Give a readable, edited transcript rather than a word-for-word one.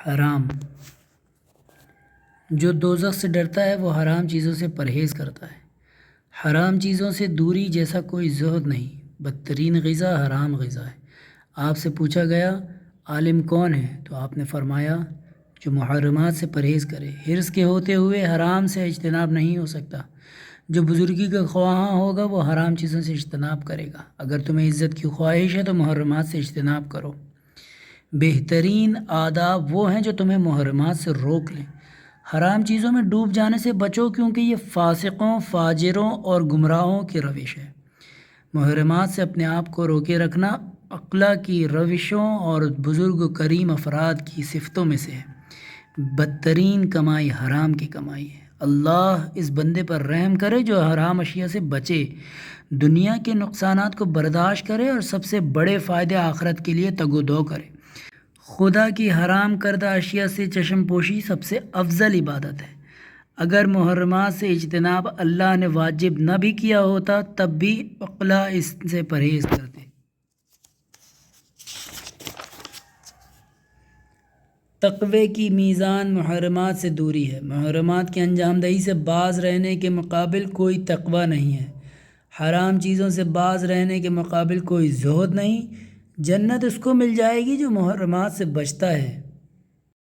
حرام۔ جو دوزخ سے ڈرتا ہے وہ حرام چیزوں سے پرہیز کرتا ہے۔ حرام چیزوں سے دوری جیسا کوئی زہد نہیں۔ بدترین غذا حرام غذا ہے۔ آپ سے پوچھا گیا عالم کون ہے؟ تو آپ نے فرمایا جو محرمات سے پرہیز کرے۔ حرص کے ہوتے ہوئے حرام سے اجتناب نہیں ہو سکتا۔ جو بزرگی کا خواہاں ہوگا وہ حرام چیزوں سے اجتناب کرے گا۔ اگر تمہیں عزت کی خواہش ہے تو محرمات سے اجتناب کرو۔ بہترین آداب وہ ہیں جو تمہیں محرمات سے روک لیں۔ حرام چیزوں میں ڈوب جانے سے بچو کیونکہ یہ فاسقوں، فاجروں اور گمراہوں کی روش ہے۔ محرمات سے اپنے آپ کو روکے رکھنا عقلا کی روشوں اور بزرگ و کریم افراد کی صفتوں میں سے ہے۔ بدترین کمائی حرام کی کمائی ہے۔ اللہ اس بندے پر رحم کرے جو حرام اشیاء سے بچے، دنیا کے نقصانات کو برداشت کرے اور سب سے بڑے فائدے آخرت کے لیے تگ و دو کرے۔ خدا کی حرام کردہ اشیاء سے چشم پوشی سب سے افضل عبادت ہے۔ اگر محرمات سے اجتناب اللہ نے واجب نہ بھی کیا ہوتا تب بھی عقلا اس سے پرہیز کرتے۔ تقوی کی میزان محرمات سے دوری ہے۔ محرمات کی انجام دہی سے باز رہنے کے مقابل کوئی تقوی نہیں ہے۔ حرام چیزوں سے باز رہنے کے مقابل کوئی زہد نہیں۔ جنت اس کو مل جائے گی جو محرمات سے بچتا ہے۔